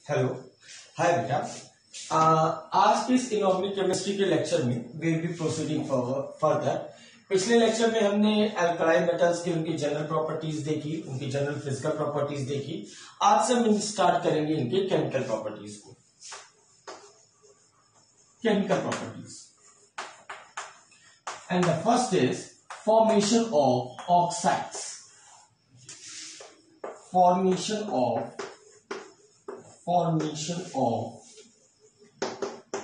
Hello, हाय बेटा। आज के इस इनऑर्गेनिक केमिस्ट्री के लेक्चर में we will be proceeding further. पिछले लेक्चर में हमने अल्कलाइन मेटल्स की उनकी जनरल प्रॉपर्टीज देखी, उनकी जनरल फिजिकल प्रॉपर्टीज देखी। आज से हम स्टार्ट करेंगे इनके केमिकल प्रॉपर्टीज को। Chemical properties and the first is formation of oxides. formation of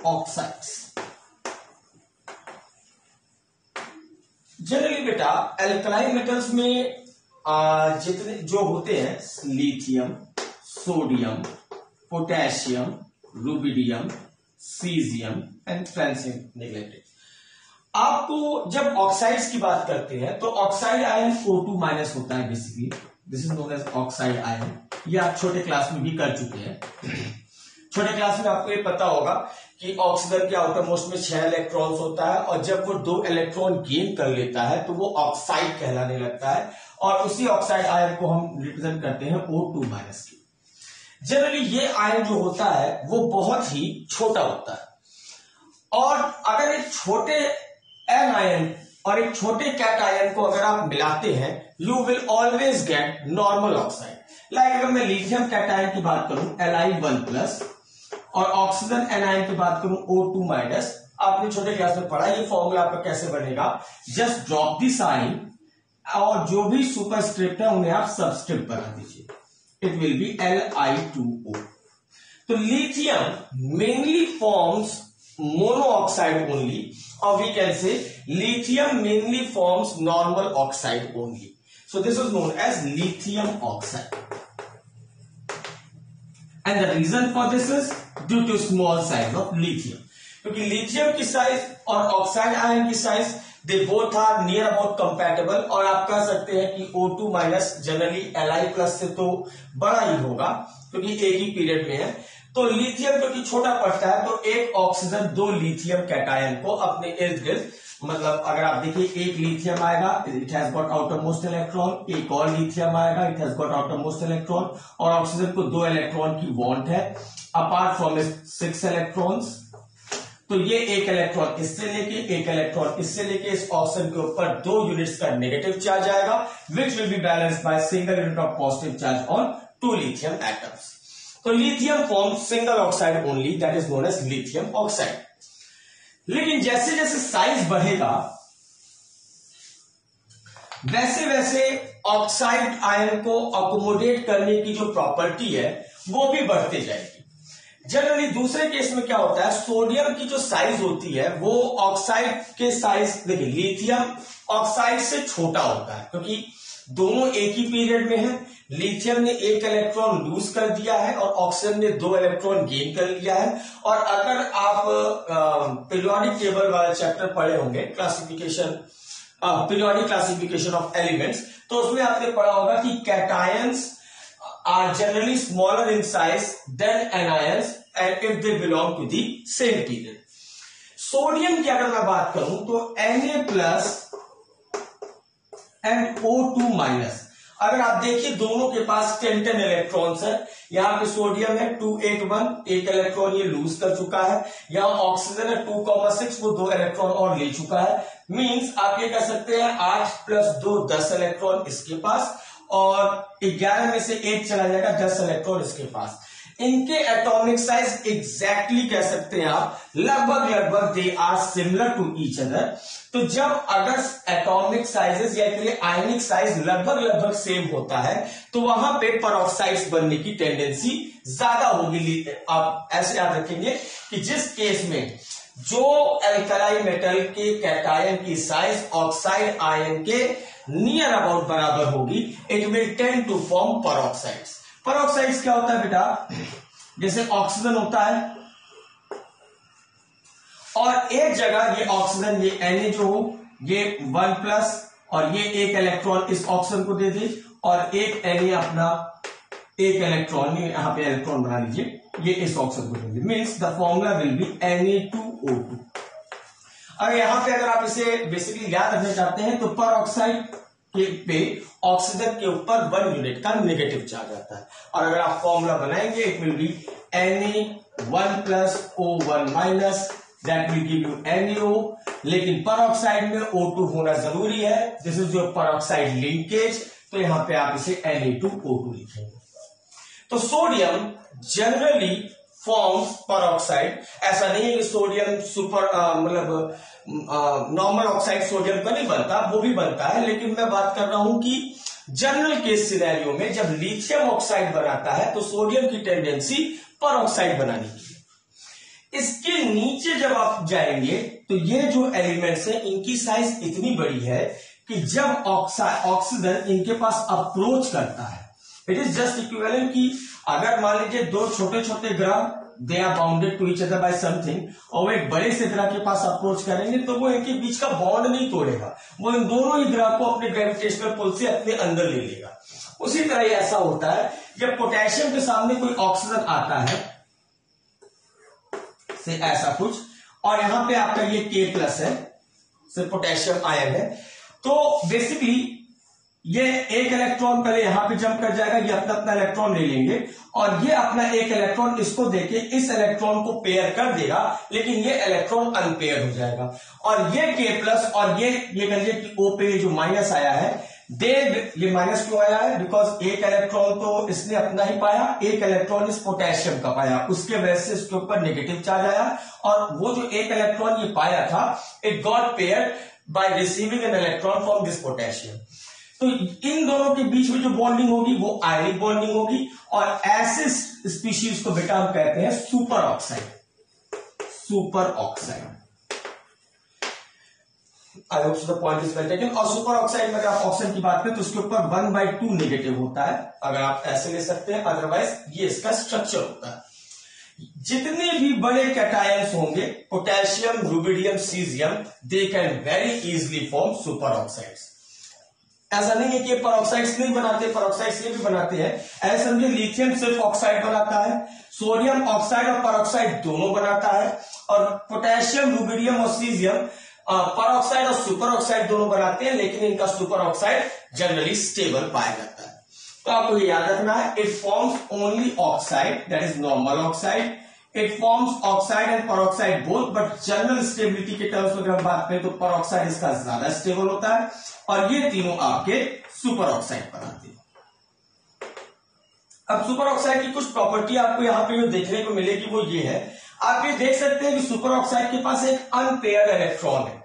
oxides। Generally बेटा एल्कलाइन मेटल्स में जितने जो होते हैं lithium, sodium, potassium, rubidium, caesium and francium neglected. आपको जब ऑक्साइड्स की बात करते हैं तो ऑक्साइड आयन O2 माइनस होता है basically. This is known as oxide ion. ये आप छोटे क्लास में भी कर चुके हैं। छोटे क्लास में आपको ये पता होगा कि ऑक्सीजन के आउटर मोस्ट में 6 इलेक्ट्रॉन्स होता है और जब वो 2 इलेक्ट्रॉन गेन कर लेता है तो वो ऑक्साइड कहलाने लगता है और उसी ऑक्साइड आयन को हम रिप्रेजेंट करते हैं O2 माइनस की। जनरली ये आयन जो होता है वो बहुत ही छोटा होता है और अगर एक छोटे एन आयन और एक छोटे कैट आयन को अगर आप मिलाते हैं you will always get normal oxide. Like अगर मैं लिथियम कैटायन की बात करूं Li1+ और ऑक्सीजन एनायन की बात करूं O2-, आपने छोटे क्लास में पढ़ा ये फॉर्मूला आपका कैसे बनेगा। जस्ट ड्रॉप दी साइन और जो भी सुपरस्क्रिप्ट है उन्हें आप सबस्क्रिप्ट बना दीजिए। It will be Li2O। तो lithium mainly forms mono oxide only or we can say lithium mainly forms normal oxide only. So this is known as lithium oxide. And the reason for this is due to small size of lithium. क्योंकि lithium की size और oxide ion की size they both are near about compatible और आप कह सकते हैं कि O2- जनरली Li+ से तो बड़ा ही होगा क्योंकि एक ही पीरियड में है। तो लिथियम क्योंकि छोटा पड़ता है तो एक ऑक्सीजन 2 लिथियम कैटायन को अपने इर्द गिर्द, मतलब अगर आप देखिए एक लिथियम आएगा it has got outer most electron, एक और लिथियम आएगा it has got outer most electron और ऑक्सीजन को 2 इलेक्ट्रॉन की वांट है अपार्ट फ्रॉम 6 इलेक्ट्रॉन्स। तो ये एक इलेक्ट्रॉन इससे लेके एक इलेक्ट्रॉन इससे लेके इस ऑक्सीजन के ऊपर 2 यूनिट्स का नेगेटिव चार्ज आएगा which will be balanced by single unit of positive charge on 2 lithium atoms. तो lithium forms single oxide only, that is known as lithium oxide. लेकिन जैसे जैसे साइज बढ़ेगा वैसे वैसे ऑक्साइड आयन को अकोमोडेट करने की जो प्रॉपर्टी है वो भी बढ़ते जाएगी। जनरली दूसरे केस में क्या होता है, सोडियम की जो साइज होती है वो ऑक्साइड के साइज, देखिए लिथियम ऑक्साइड से छोटा होता है क्योंकि दोनों एक ही पीरियड में है। लिथियम ने 1 इलेक्ट्रॉन लूज कर दिया है और ऑक्सीजन ने 2 इलेक्ट्रॉन गेन कर लिया है। और अगर आप पीरियोडिक टेबल वाला चैप्टर पढ़े होंगे classification, periodic classification of elements, तो उसमें आपने पढ़ा होगा कि cations are generally smaller in size than anions and if they belong to the same period. Sodium की अगर मैं बात करूं तो Na+ एंड O2-, अगर आप देखिए दोनों के पास 10 इलेक्ट्रॉन्स है। यहां पे सोडियम है 281, 1 इलेक्ट्रॉन ये लूज कर चुका है। यहां ऑक्सीजन है 2,6, वो 2 इलेक्ट्रॉन और ले चुका है। मींस आप ये कह सकते हैं 8 + 2 10 इलेक्ट्रॉन इसके पास और 11 में से 1 चला जाएगा, 10 इलेक्ट्रॉन इसके पास। इनके एटॉमिक साइज एग्जैक्टली कह सकते हैं आप लगभग they are similar to each other. तो जब अगर एटॉमिक साइजेस या आयनिक साइज लगभग सेम होता है तो वहां पे परऑक्साइड्स बनने की टेंडेंसी ज्यादा होगी। आप ऐसे याद रखेंगे कि जिस केस में जो एल्कलाइन मेटल के कैटायन की साइज ऑक्साइड आयन के नियर अबाउट बराबर होगी it will tend to form peroxides. Peroxides क्या होता है बेटा, जैसे ऑक्सीजन होता है और एक जगह ये ऑक्सीजन ये Na जो हो ये 1+ और ये 1 इलेक्ट्रॉन इस ऑक्सीजन को दे दे और एक Na अपना 1 इलेक्ट्रॉन, यहां पे इलेक्ट्रॉन बना लीजिए, ये इस ऑक्सीजन को दे दे। Means the formula will be Na2O2। अगर यहां पे अगर आप इसे बेसिकली याद रखना चाहते हैं तो परऑक्साइड पे ऑक्सीजन के ऊपर 1 यूनिट का नेगेटिव चार्ज आता है और अगर आप फॉर्मूला बनाएंगे it will be Na1+O1- that will give you NaO। लेकिन परऑक्साइड में O2 होना जरूरी है, this is your peroxide linkage, तो यहां पे आप इसे Na2O2 लिखेंगे। तो सोडियम जनरली फॉर्म्स परऑक्साइड। ऐसा नहीं है कि सोडियम सुपर मतलब नॉर्मल ऑक्साइड सोडियम का नहीं बनता, वो भी बनता है, लेकिन मैं बात कर रहा हूं कि जनरल केस सिनेरियो में जब लिथियम ऑक्साइड बनाता है तो सोडियम की टेंडेंसी परऑक्साइड बनाने की है। इसके नीचे जब आप जाएंगे तो ये जो एलिमेंट्स हैं इनकी साइज इतनी बड़ी है कि जब ऑक्सीजन इनके पास अप्रोच करता है, इट इज जस्ट इक्विवेलेंट कि अगर मान लीजिए दो छोटे छोटे ग्रह they are bounded to each other by something और वो एक बड़े से ग्रह के पास अप्रोच करेंगे तो वो इनके बीच का बॉन्ड नहीं तोड़ेगा, वो इन दोनों ही ग्रह को अपने ग्रेविटेशनल पुल से अपने अंदर ले लेगा। उसी तरह ही ऐसा होता है जब पोटेशियम के सामने कोई ऑक्सीजन आता है से ऐसा कुछ, और यहां पे आपका ये K+ है, सिर्फ पोटेशियम आयन है, तो बेसिकली ये एक इलेक्ट्रॉन पहले यहां पे जंप कर जाएगा, ये अपना अपना इलेक्ट्रॉन ले लेंगे और ये अपना एक इलेक्ट्रॉन इसको देके इस इलेक्ट्रॉन को पेयर कर देगा, लेकिन ये इलेक्ट्रॉन अनपेयर हो जाएगा। और ये K+ और ये कहिए कि O पे जो माइनस आया है, ये माइनस क्यों आया है? बिकॉज एक इलेक्ट्रॉन तो इसने अपना ही पाया, एक इलेक्ट्रॉन इस पोटेशियम का पाया, उसके वजह से इसके ऊपर नेगेटिव चार्ज आया, और वो जो एक इलेक्ट्रॉन ये पाया था it got paired by receiving an electron from this potassium. तो इन दोनों के बीच में जो बॉन्डिंग होगी वो आयनिक बॉन्डिंग होगी, और ऐसे स्पीशीज को बेटा हम कहते हैं super oxide. Super oxide, I hope the point is well taken. और सुपर ऑक्साइड में अगर आप ऑक्सीजन की बात करें तो उसके ऊपर 1/2 नेगेटिव होता है, अगर आप ऐसे ले सकते हैं, अदरवाइज ये इसका स्ट्रक्चर होता है। जितने भी बड़े कैटायंस होंगे, potassium, rubidium, caesium, they can very easily form super oxides. ऐसा नहीं है कि परऑक्साइड्स नहीं बनाते, परऑक्साइड्स ये भी बनाते हैं। ऐसे समझे लिथियम सिर्फ ऑक्साइड बनाता है, सोडियम ऑक्साइड और परऑक्साइड दोनों बनाता है, और पोटेशियम, रुबिडियम और सीजियम परऑक्साइड और सुपर ऑक्साइड दोनों बनाते हैं, लेकिन इनका सुपर ऑक्साइड जनरली स्टेबल पाया जाता है। तो आपको ये याद रखना है, it forms only oxide, that is normal oxide. It forms oxide and peroxide both, but general stability के टर्म्स में अगर हम बात करें तो परऑक्साइड इसका ज्यादा स्टेबल होता है, और ये तीनों आपके सुपर ऑक्साइड बनाते हैं। अब सुपर ऑक्साइड की कुछ प्रॉपर्टी आपको यहां पे जो देखने को मिलेगी वो ये है, आप ये देख सकते हैं कि सुपर ऑक्साइड के पास एक अनपेयर्ड इलेक्ट्रॉन है।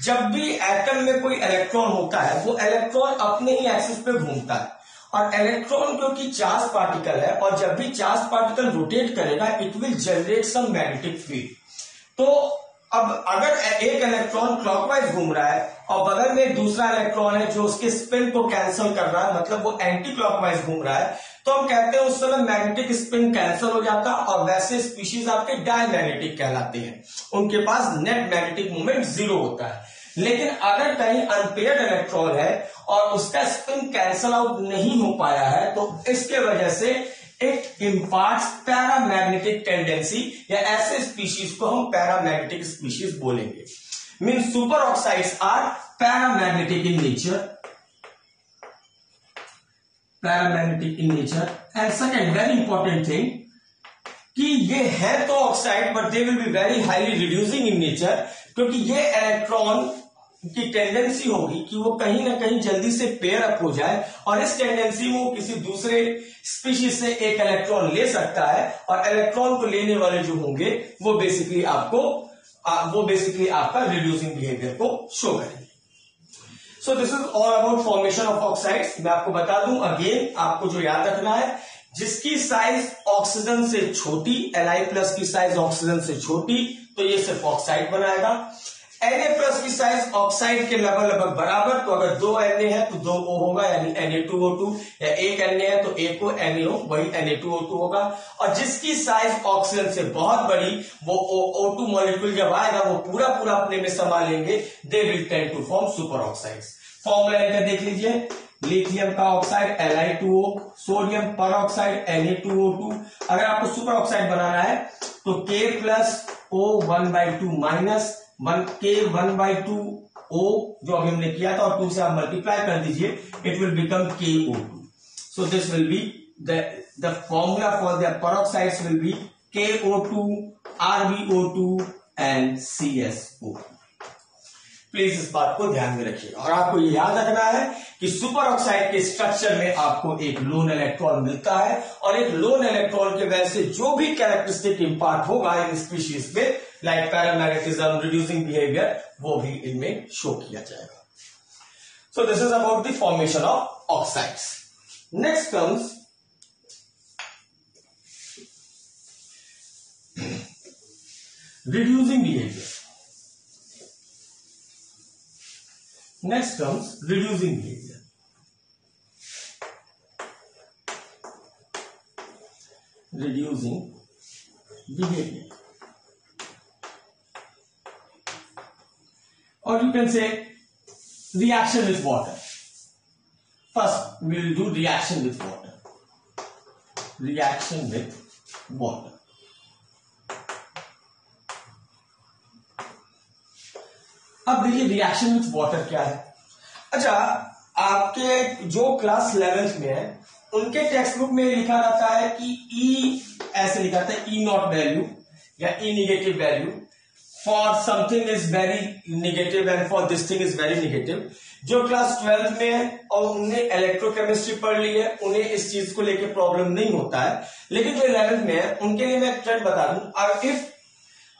जब भी एटम में कोई इलेक्ट्रॉन होता है वो इलेक्ट्रॉन अपने ही एक्सिस पे घूमता है, और इलेक्ट्रॉन क्योंकि चार्ज पार्टिकल है, और जब भी चार्ज पार्टिकल रोटेट करेगा it will generate some magnetic field. तो अब अगर एक इलेक्ट्रॉन क्लॉकवाइज घूम रहा है और बगल में दूसरा इलेक्ट्रॉन है जो उसके स्पिन को कैंसिल कर रहा है, मतलब वो एंटी क्लॉकवाइज घूम रहा है, तो हम कहते हैं उस समय मैग्नेटिक स्पिन कैंसिल हो जाता है, और वैसे स्पीशीज आपके डायमैग्नेटिक कहलाते हैं, उनके पास नेट मैग्नेटिक मोमेंट 0 होता है। लेकिन अगर कहीं अनपेयर्ड इलेक्ट्रॉन है और उसका स्पिन कैंसिल आउट नहीं हो पाया है, तो इसके वजह से इट इम्पार्ट्स पैरामैग्नेटिक टेंडेंसी, या ऐसे स्पीशीज को हम पैरामैग्नेटिक स्पीशीज बोलेंगे। Mean super oxides are paramagnetic in nature, paramagnetic in nature. And second very important thing कि ये है तो oxide but they will be very highly reducing in nature, क्योंकि ये इलेक्ट्रॉन की टेंडेंसी होगी कि वो कहीं ना कहीं जल्दी से पेयर अप हो जाए, और इस टेंडेंसी में वो किसी दूसरे स्पीशीज से एक इलेक्ट्रॉन ले सकता है, और इलेक्ट्रॉन को लेने वाले जो होंगे वो बेसिकली आपका रिड्यूसिंग बिहेवियर को शो करेंगे। So this is all about formation of oxides. मैं आपको बता दूं अगेन, आपको जो याद रखना है, जिसकी साइज ऑक्सीजन से छोटी, Li+ की साइज ऑक्सीजन से छोटी, तो ये सिर्फ ऑक्साइड बनाएगा। Na+ की साइज ऑक्साइड के लगभग बराबर, तो अगर 2 Na है तो 2 O होगा, यानी Na2O2, या 1 Na है तो 1 को NaO, वही Na2O2 होगा। और जिसकी साइज ऑक्सीजन से बहुत बड़ी, वो O2 मॉलिक्यूल जब आएगा वो पूरा अपने में समा लेंगे, they will tend to form super oxides. Formula इनका देख लीजिए, लिथियम का ऑक्साइड Li2O, सोडियम पर ऑक्साइड Na2O2। अगर आपको सुपर ऑक्साइड बनाना है तो K+O1/2- 1K1/2O, जो अभी हमने किया था, और 2 से आप मल्टीप्लाई कर दीजिए, it will become KO2। So this will be the the formula for the peroxides will be KO2, RbO2 and CSO। Please इस बात को ध्यान में रखिएगा। और आपको ये याद रखना है कि सुपर ऑक्साइड के स्ट्रक्चर में आपको एक लोन इलेक्ट्रॉन मिलता है और एक लोन इलेक्ट्रॉन के वजह से जो भी कैरेक्टरिस्टिक इंपार्ट होगा इन स्पीशीज पे, लाइक पैरामैग्नेटिज्म, रिड्यूसिंग बिहेवियर, वो भी इनमें शो किया जाएगा। So this is about the formation of oxides. Next comes reducing behavior. Next comes reducing behavior. Reducing behavior. Or you can say reaction with water. First, we will do reaction with water. Reaction with water. अब देखिए reaction with water क्या है। अच्छा, आपके जो class 11th में है उनके टेक्स्ट बुक में लिखा रहता है कि E ऐसे लिखा था, E नॉट वैल्यू या E negative value for something is very negative and for this thing is very negative. जो क्लास 12th में है और उन्हें इलेक्ट्रोकेमिस्ट्री पढ़ ली है, उन्हें इस चीज को लेकर प्रॉब्लम नहीं होता है। लेकिन जो 11th में है उनके लिए मैं एक ट्रेंड बता दूं,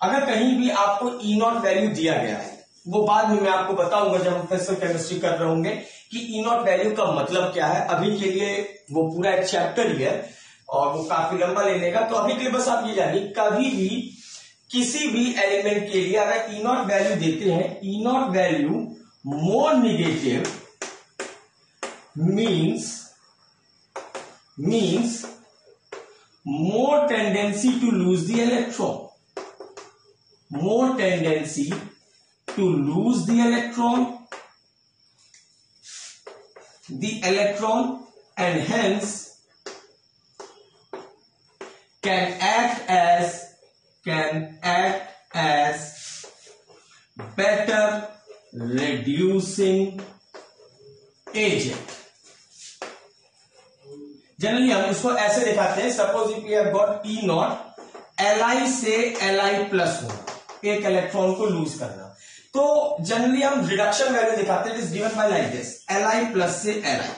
अगर कहीं भी आपको E नॉट वैल्यू दिया गया है, वो बाद में मैं आपको बताऊंगा जब हम फिजिकल केमिस्ट्री कर रहे होंगे कि E नॉट वैल्यू का मतलब क्या है। अभी के लिए वो पूरा एक चैप्टर ही है और वो काफी लंबा ले लेगा, तो अभी के लिए बस आप ये जानिए, कभी भी किसी भी एलिमेंट के लिए अगर E नॉट वैल्यू देते हैं, E not value more negative means more tendency to lose the electron, more tendency to lose the electron and hence can act as better reducing agent। Generally हम इसको ऐसे दिखाते हैं, suppose if you have got E not, Li से Li plus होना, एक electron को loose करना, तो जनरली हम रिडक्शन वैल्यू दिखाते हैं, it is given by like this, Li plus से Li।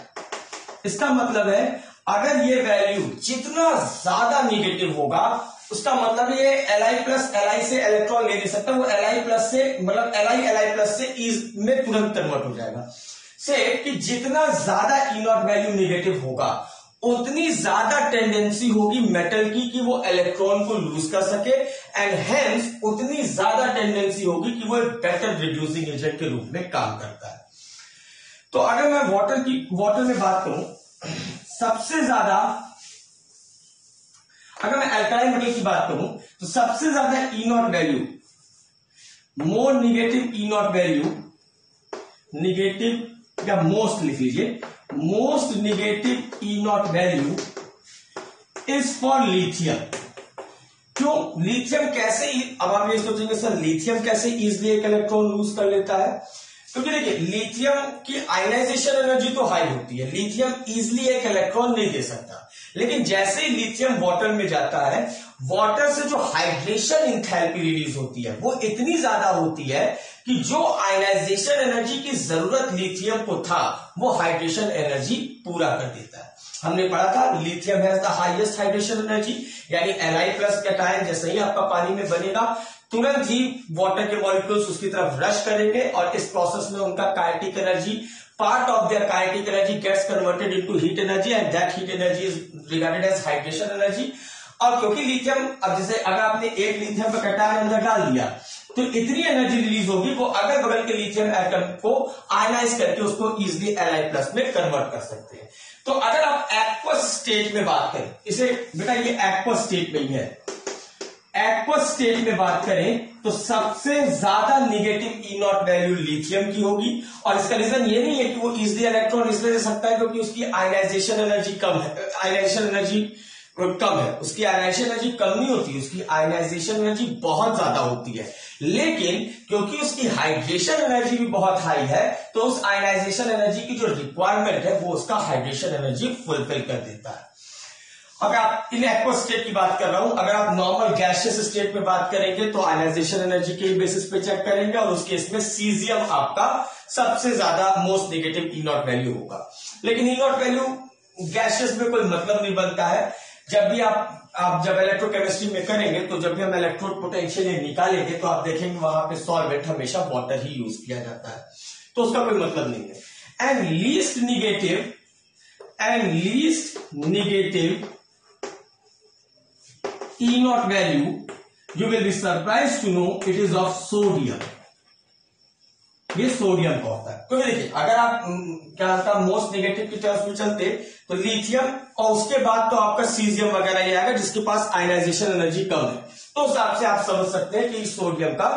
इसका मतलब है अगर ये वैल्यू जितना ज्यादा नेगेटिव होगा, उसका मतलब ये Li प्लस Li से इलेक्ट्रॉन ले नहीं सकता, वो Li प्लस से मतलब Li प्लस से इज में तुरंत कन्वर्ट हो जाएगा। से कि जितना ज्यादा E नॉट वैल्यू नेगेटिव होगा उतनी ज्यादा टेंडेंसी होगी मेटल की कि वो इलेक्ट्रॉन को लूज कर सके, एंड हेंस उतनी ज्यादा टेंडेंसी होगी कि वो एक बेटर रिड्यूसिंग एजेंट के रूप में काम करता है। तो अगर मैं वाटर में बात करूं, सबसे ज्यादा, अगर मैं अल्कालाइन मेटल की बात करूं तो सबसे ज्यादा E not value, more negative E not value, negative या मोस्ट लिख लीजिए, most negative E not value is for lithium. क्यों? लिथियम कैसे, अब आप ये सोचेंगे सर लिथियम कैसे इजिली एक इलेक्ट्रॉन लूज कर लेता है, क्योंकि देखिए लिथियम की आयनाइजेशन एनर्जी तो हाई होती है, लिथियम इजिली एक इलेक्ट्रॉन नहीं दे सकता। लेकिन जैसे ही लिथियम वाटर में जाता है, वाटर से जो हाइड्रेशन इंथैल्पी रिलीज होती है वो इतनी ज्यादा होती है कि जो आयनाइजेशन एनर्जी की जरूरत लिथियम को था वो हाइड्रेशन एनर्जी पूरा कर देता है। हमने पढ़ा था lithium has the highest hydration energy, यानी Li प्लस कैटायन जैसे ही आपका पानी में बनेगा तुरंत ही वाटर के मॉलिक्यूल्स उसकी तरफ रश करेंगे और इस प्रोसेस में उनका kinetic energy, part of their kinetic energy gets converted into heat energy and that heat energy is regarded as hydration energy. और क्योंकि लिथियम, अब जैसे अगर आपने एक लिथियम का कैटायन अंदर डाल दिया तो इतनी एनर्जी रिलीज होगी वो अगल बगल के लिथियम एटम को आयनाइज करके उसको इजिली Li प्लस में कन्वर्ट कर सकते हैं। तो अगर आप एक्वस स्टेट में बात करें, इसे बेटा ये एक्वस स्टेट में ही है, एक्वस स्टेट में बात करें तो सबसे ज्यादा negative E not value lithium की होगी। और इसका रीजन ये नहीं है कि वो इजिली इलेक्ट्रॉन इसलिए दे सकता है क्योंकि उसकी आयनाइजेशन एनर्जी कम है, आयनाइजेशन एनर्जी कम है, उसकी आयनाइजेशन एनर्जी कम नहीं होती, उसकी आयनाइजेशन एनर्जी बहुत ज्यादा होती है। लेकिन क्योंकि उसकी हाइड्रेशन एनर्जी भी बहुत हाई है तो उस आयनाइजेशन एनर्जी की जो रिक्वायरमेंट है वो उसका हाइड्रेशन एनर्जी फुलफिल कर देता है। अगर आप इन एक्वस स्टेट की बात कर रहा हूं, अगर आप नॉर्मल गैसियस स्टेट में बात करेंगे तो आयनाइजेशन एनर्जी के बेसिस पे चेक करेंगे, और उस केस में सीजियम आपका सबसे ज्यादा most negative E not value होगा। लेकिन ई नॉट वैल्यू गैसियस में कोई मतलब नहीं बनता है। जब भी आप जब इलेक्ट्रोकेमिस्ट्री में करेंगे तो जब भी हम इलेक्ट्रोड पोटेंशियल निकालेंगे तो आप देखेंगे वहां पे सॉल्वेंट हमेशा वाटर ही यूज किया जाता है, तो उसका कोई मतलब नहीं है। And least negative E naught value, you will be surprised to know it is of sodium। ये सोडियम का होता है, क्योंकि देखिए अगर आप क्या होता है मोस्ट नेगेटिव की टर्म्स में चलते तो लिथियम और उसके बाद तो आपका सीजियम वगैरह ये आएगा जिसके पास आयनाइजेशन एनर्जी कम है, तो उस हिसाब से आप समझ सकते हैं कि सोडियम का।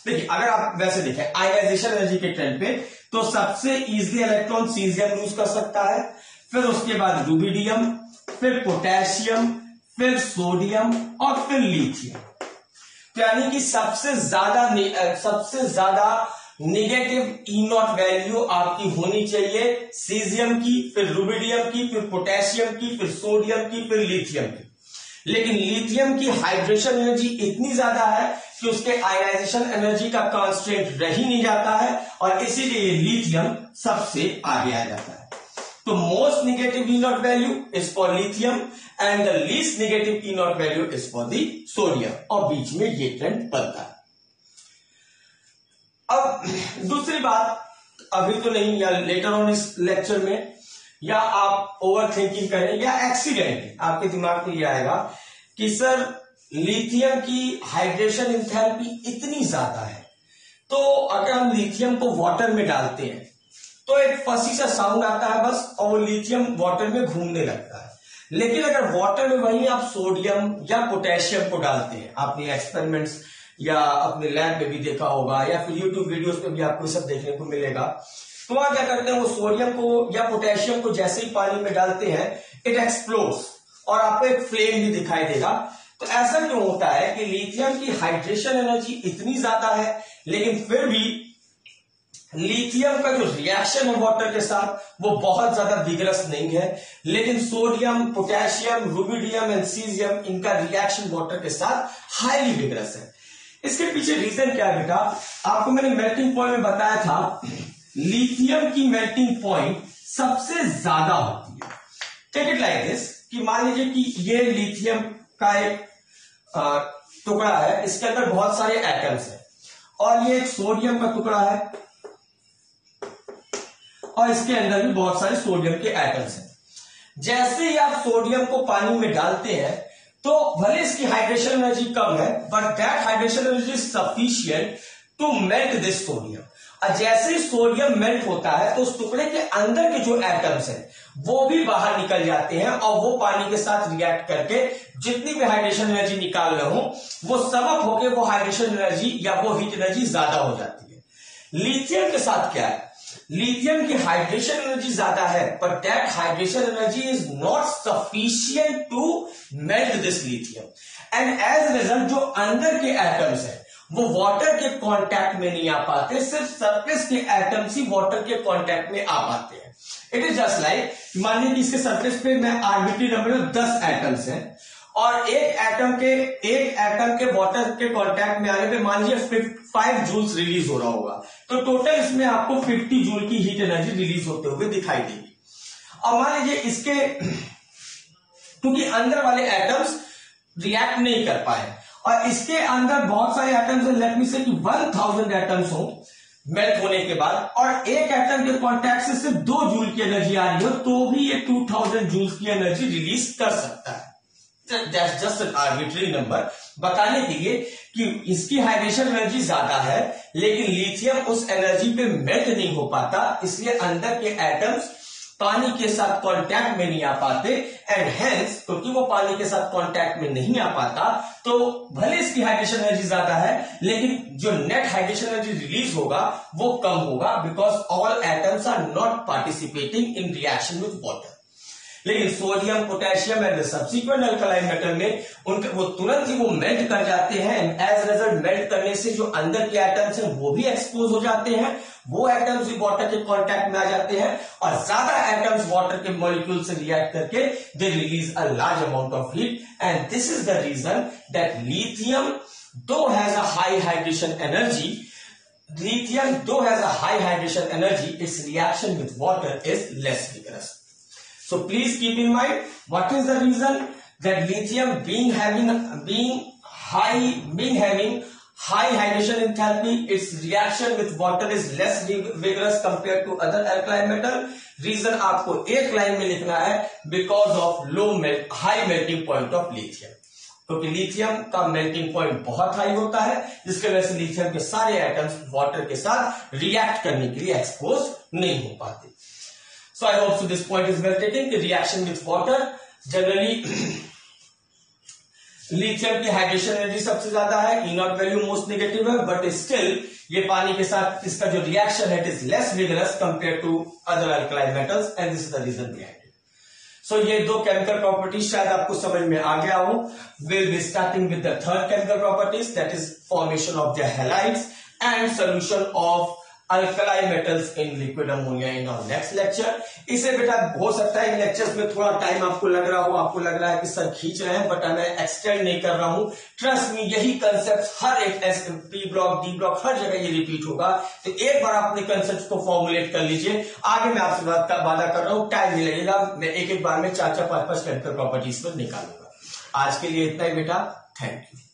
देखिए अगर आप वैसे देखें आयनाइजेशन एनर्जी के ट्रेंड पे तो सबसे इजीली इलेक्ट्रॉन सीजियम यूज कर सकता है, फिर उसके बाद रुबिडियम, फिर पोटेशियम, फिर सोडियम और फिर लिथियम। तो यानी कि सबसे ज्यादा नेगेटिव ई नॉट वैल्यू आपकी होनी चाहिए सीजियम की, फिर रुबिडियम की, फिर पोटेशियम की, फिर सोडियम की, फिर लिथियम की। लेकिन लिथियम की हाइड्रेशन एनर्जी इतनी ज्यादा है कि उसके आयनाइजेशन एनर्जी का कांस्टेंट रह ही नहीं जाता है, और इसीलिए लिथियम सबसे आगे आ जाता है। तो most negative E not value is for lithium and the least negative E not value is for the sodium, और बीच में ये ट्रेंड बनता है। अब दूसरी बात, अभी तो नहीं या लेटर ऑन इस लेक्चर में, या आप ओवर थिंकिंग करें या एक्सीडेंट आपके दिमाग में ये आएगा कि सर लिथियम की हाइड्रेशन एंथैल्पी इतनी ज्यादा है, तो अगर हम लिथियम को वाटर में डालते हैं तो एक फसी सा साउंड आता है बस, और वो लिथियम वाटर में घूमने लगता है। लेकिन अगर वाटर में वहीं आप सोडियम या पोटेशियम को डालते हैं, आपने एक्सपेरिमेंट्स या अपने लैब में भी देखा होगा या फिर यूट्यूब वीडियोस पे भी आपको सब देखने को मिलेगा, तो वहां क्या करते हैं वो सोडियम को या पोटेशियम को जैसे ही पानी में डालते हैं इट एक्सप्लोड्स और आपको एक फ्लेम भी दिखाई देगा। तो ऐसा क्यों होता है कि लिथियम की हाइड्रेशन एनर्जी इतनी ज्यादा है, लेकिन फिर भी लिथियम का जो रिएक्शन है वाटर के साथ वो बहुत ज्यादा विगरस नहीं है, लेकिन sodium, potassium, rubidium and caesium इनका रिएक्शन वाटर के साथ हाईली विगरस है। इसके पीछे रीजन क्या है बेटा, आपको मैंने मेल्टिंग पॉइंट में बताया था लिथियम की मेल्टिंग पॉइंट सबसे ज्यादा होती है। टेक इट लाइक दिस कि मान लीजिए कि ये लिथियम का एक टुकड़ा है, इसके अंदर बहुत सारे एटम्स हैं, और ये एक सोडियम का टुकड़ा है और इसके अंदर भी बहुत सारे सोडियम के एटम्स हैं। जैसे ही आप सोडियम को पानी में डालते हैं तो भले इसकी हाइड्रेशन एनर्जी कम है, but that hydration energy is sufficient to melt this sodium. और जैसे ही सोडियम मेल्ट होता है तो उस टुकड़े के अंदर के जो एटम्स हैं वो भी बाहर निकल जाते हैं, और वो पानी के साथ रिएक्ट करके जितनी भी हाइड्रेशन एनर्जी निकाल रहे हो वो समअप होके वो हाइड्रेशन एनर्जी या वो हीट एनर्जी ज्यादा हो जाती है। लिथियम के साथ क्या है, लिथियम की हाइड्रेशन एनर्जी ज्यादा है, पर that hydration energy is not sufficient to melt this lithium, and as result जो अंदर के एटम्स हैं वो वाटर के कांटेक्ट में नहीं आ पाते, सिर्फ सरफेस के एटम्स ही वाटर के कांटेक्ट में आ पाते हैं। इट इज जस्ट लाइक मान लीजिए इसके सरफेस पे मैं आर्बिट्री नंबर 10 एटम्स हैं, और एक एटम के वाटर के कांटेक्ट में आने पे मान लीजिए 5 जूल्स रिलीज हो रहा होगा, तो टोटल इसमें आपको 50 जूल की हीट एनर्जी रिलीज होते हुए दिखाई देगी। और मान लीजिए इसके क्योंकि अंदर वाले एटम्स रिएक्ट नहीं कर पाए और इसके अंदर बहुत सारे एटम्स हैं, लेट मी से कि 1000 एटम्स हो मेल्ट होने के बाद, और एक एटम के कांटेक्ट से सिर्फ 2 जूल की एनर्जी आ रही हो तो भी ये 2000 जूल की एनर्जी रिलीज कर सकता है। That's just an arbitrary number, बताने के लिए कि इसकी हाइड्रेशन एनर्जी ज्यादा है लेकिन लिथियम उस एनर्जी पे मेल्ट नहीं हो पाता, इसलिए अंदर के एटम्स पानी के साथ कांटेक्ट में नहीं आ पाते, एंड हेंस क्योंकि वो पानी के साथ कांटेक्ट में नहीं आ पाता तो भले इसकी हाइड्रेशन एनर्जी ज्यादा है लेकिन जो नेट हाइड्रेशन एनर्जी रिलीज होगा वो कम होगा, because all atoms are not participating in reaction with water. लेकिन sodium, potassium and subsequent alkaline metal में उनके वो तुरंत ही वो मेल्ट कर जाते हैं, एंड एज रिजल्ट मेल्ट करने से जो अंदर के एटम्स हैं वो भी एक्सपोज हो जाते हैं, वो एटम्स भी वाटर के कांटेक्ट में आ जाते हैं और ज्यादा एटम्स वाटर के मॉलिक्यूल से रिएक्ट करके they release a large amount of heat, and this is the reason that lithium though has a high hydration energy, its reaction with water is less vigorous. So please keep in mind, what is the reason that lithium having high hydration enthalpy, its reaction with water is less vigorous compared to other alkaline metal. Reason आपको एक line में लिखना है, because of high melting point of lithium. क्योंकि lithium का melting point बहुत high होता है, जिसकी वजह से लिथियम के सारे एटम्स वाटर के साथ रिएक्ट करने के लिए एक्सपोज नहीं हो पाते. So I hope so this point is well taken कि reaction with water generally lithium की हाइड्रेशन एनर्जी सबसे ज्यादा है, E not value most negative है, बट स्टिल ये पानी के साथ इसका जो रिएक्शन है it is less vigorous compare to other alkaline metals, and this is the reason behind. So ये दो केमिकल प्रॉपर्टीज शायद आपको समझ में आ गया हो. Will be starting with the third chemical properties, that is formation of the halides and solution of alkaline metals in liquid ammonia in our next lecture. इसे बेटा हो सकता है इन लेक्चर्स में थोड़ा टाइम आपको लग रहा हो, आपको लग रहा है कि सर खींच रहे हैं, बट मैं एक्सटेंड नहीं कर रहा हूं. ट्रस्ट मी, यही कंसेप्ट हर एक पी ब्लॉक, डी ब्लॉक, हर जगह ये रिपीट होगा. तो एक बार आप अपने कंसेप्ट को फॉर्मुलेट कर लीजिए. आगे मैं आपसे वादा कर रहा हूं, टाइम नहीं लगेगा, मैं एक एक बार में 4-4, 5-5 केमिकल प्रॉपर्टीज पर निकालूंगा. आज के लिए इतना ही बेटा, थैंक यू.